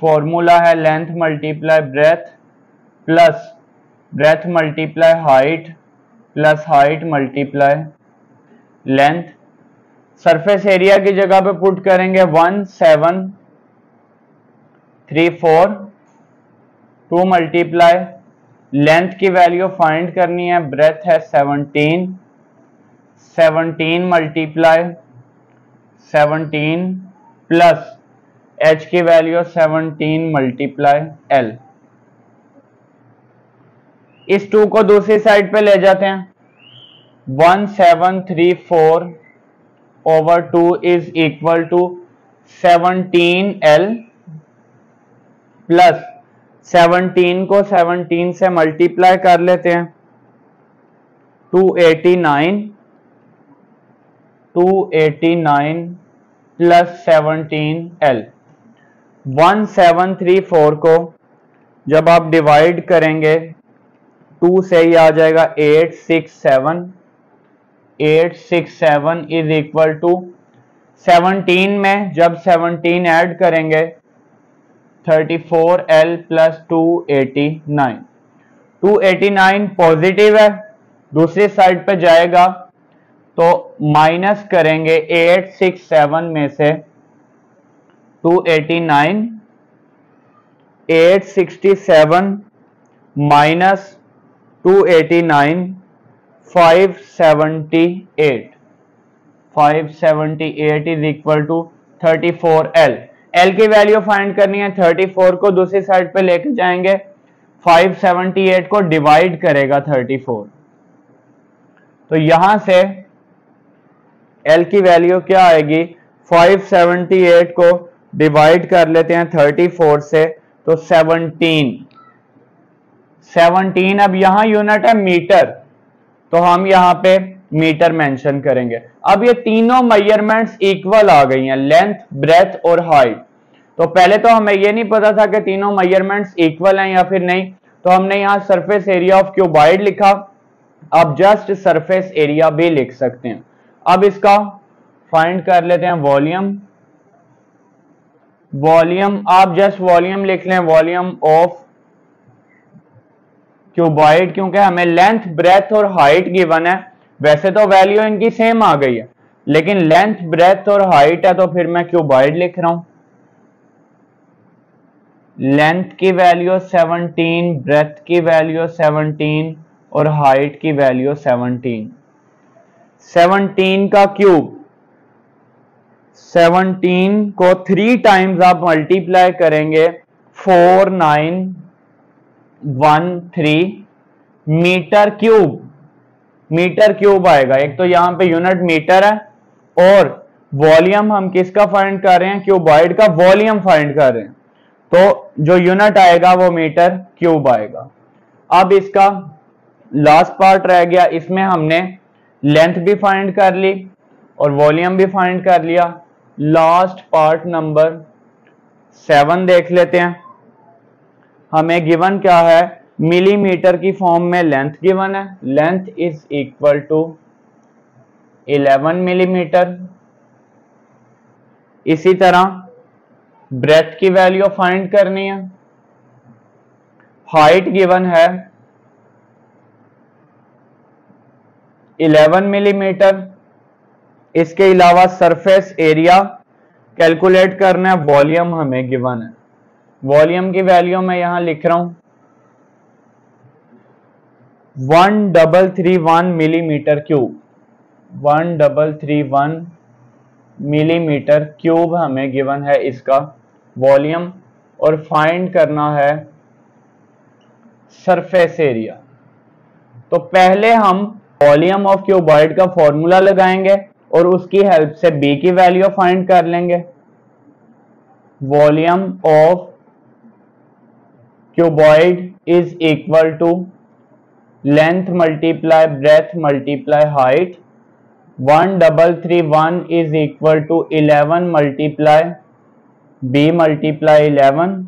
फॉर्मूला है length multiply breadth plus breadth multiply height plus height multiply length. Surface area की जगह पे पुट करेंगे 1734, 2 मल्टीप्लाई लेंथ की वैल्यू फाइंड करनी है, ब्रेथ है 17 मल्टीप्लाई 17 प्लस h की वैल्यू 17 मल्टीप्लाई l। इस 2 को दूसरी साइड पे ले जाते हैं, 1734 over 2 is equal to 17l plus 17 को 17 से मल्टीप्लाई कर लेते हैं, 289 प्लस 17l। 1734 को जब आप डिवाइड करेंगे 2 से ही आ जाएगा 867 इज इक्वल टू 17 में जब 17 ऐड करेंगे 34l प्लस 289 पॉजिटिव है, दूसरी साइड पे जाएगा तो माइनस करेंगे 867 में से 289, 867 minus 289 578 is equal to 34l। l की वैल्यू फाइंड करनी है, 34 को दूसरी साइड पे लेके जाएंगे, 578 को डिवाइड करेगा 34, तो यहां से l की वैल्यू क्या आएगी, 578 को डिवाइड कर लेते हैं 34 से तो 17। अब यहां यूनिट है मीटर तो हम यहां पे मीटर मेंशन करेंगे। अब ये तीनों मेजरमेंट्स इक्वल आ गई हैं, लेंथ ब्रेथ और हाइट। तो पहले तो हमें ये नहीं पता था कि तीनों मेजरमेंट्स इक्वल हैं या फिर नहीं, तो हमने यहां सरफेस एरिया ऑफ क्यूबॉइड लिखा। आप जस्ट सरफेस एरिया भी लिख सकते हैं। अब इसका फाइंड कर लेते हैं वॉल्यूम। आप जस्ट वॉल्यूम लिख लें, वॉल्यूम ऑफ क्यूबॉइड, क्योंकि हमें लेंथ ब्रेथ और हाइट गिवन है। वैसे तो वैल्यू इनकी सेम आ गई है, लेकिन लेंथ ब्रेथ और हाइट है तो फिर मैं क्यूबॉइड लिख रहा हूं। लेंथ की वैल्यू 17, ब्रेथ की वैल्यू 17 और हाइट की वैल्यू 17। 17 का क्यूब, 17 को 3 टाइम्स आप मल्टीप्लाई करेंगे 4913 मीटर क्यूब आएगा। एक तो यहां पे यूनिट मीटर है और वॉल्यूम हम किसका फाइंड कर रहे हैं? क्यूबॉइड का वॉल्यूम फाइंड कर रहे हैं, तो जो यूनिट आएगा वो मीटर क्यूब आएगा। अब इसका लास्ट पार्ट रह गया, इसमें हमने लेंथ भी फाइंड कर ली और वॉल्यूम भी फाइंड कर लिया। लास्ट पार्ट नंबर 7 देख लेते हैं। हमें गिवन क्या है? मिलीमीटर की फॉर्म में लेंथ गिवन है। Length is equal to 11 millimetre. इसी तरह ब्रेथ की वैल्यू फाइंड करनी है। हाइट गिवन है 11 मिलीमीटर। इसके अलावा सरफेस एरिया कैलकुलेट करना है। वॉल्यूम हमें गिवन है। वॉल्यूम की वैल्यू मैं यहां लिख रहा हूं 1331 मिलीमीटर क्यूब। 1331 मिलीमीटर क्यूब हमें गिवन है इसका वॉल्यूम, और फाइंड करना है सरफेस एरिया। तो पहले हम वॉल्यूम ऑफ क्यूबॉइड का फॉर्मूला लगाएंगे और उसकी हेल्प से बी की वैल्यू फाइंड कर लेंगे। Volume of cuboid is equal to length multiply breadth multiply height. 1331 is equal to 11 multiply B multiply 11।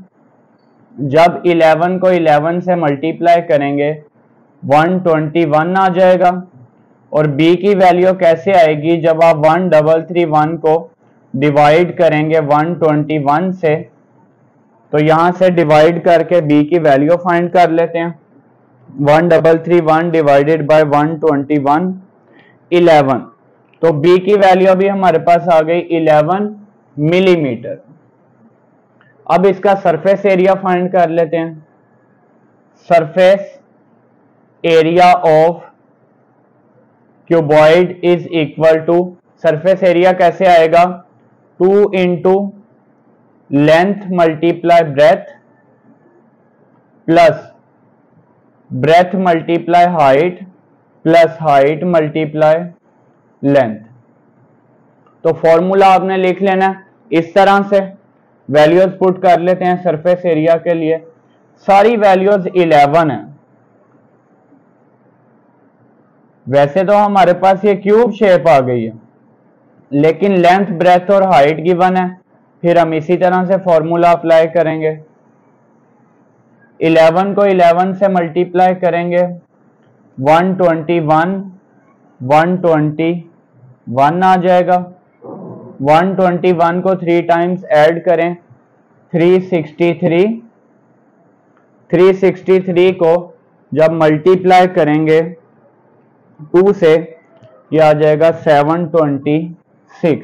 जब 11 को 11 से मल्टीप्लाई करेंगे 121 आ जाएगा। और b की वैल्यू कैसे आएगी? जब आप 1331 को डिवाइड करेंगे 121 से, तो यहां से डिवाइड करके b की वैल्यू फाइंड कर लेते हैं। 1331 डिवाइडेड बाय 121 11। तो b की वैल्यू अभी हमारे पास आ गई 11 मिलीमीटर। अब इसका सरफेस एरिया फाइंड कर लेते हैं। Surface area of cuboid is equal to, surface area कैसे आएगा? 2 into length multiply breadth plus breadth multiply height plus height multiply length. तो फॉर्मूला आपने लिख लेना इस तरह से। वैल्यूज पुट कर लेते हैं सरफेस एरिया के लिए। सारी वैल्यूज 11 है। वैसे तो हमारे पास ये क्यूब शेप आ गई है, लेकिन लेंथ ब्रेथ और हाइट गिवन है। फिर हम इसी तरह से फॉर्मूला अप्लाई करेंगे। 11 को 11 से मल्टीप्लाई करेंगे 121 121 आ जाएगा। 121 को 3 टाइम्स ऐड करें 363। 363 को जब मल्टीप्लाई करेंगे 2 से, ये आ जाएगा 726।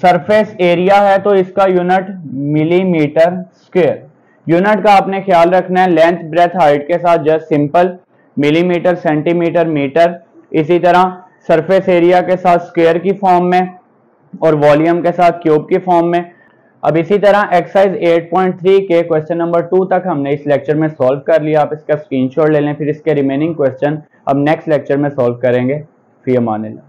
सरफेस एरिया है तो इसका यूनिट मिलीमीटर स्क्वायर। यूनिट का आपने ख्याल रखना है लेंथ ब्रेथ हाइट के साथ just simple millimetre centimetre metre. इसी तरह सरफेस एरिया के साथ स्क्वायर की फॉर्म में और वॉल्यूम के साथ क्यूब की फॉर्म में। अब इसी तरह एक्सरसाइज 8.3 के क्वेश्चन नंबर 2 तक हमने इस लेक्चर में सॉल्व कर लिया। आप इसका स्क्रीनशॉट ले लें, फिर इसके रिमेनिंग क्वेश्चन अब नेक्स्ट लेक्चर में सॉल्व करेंगे। फी अमान अल्लाह।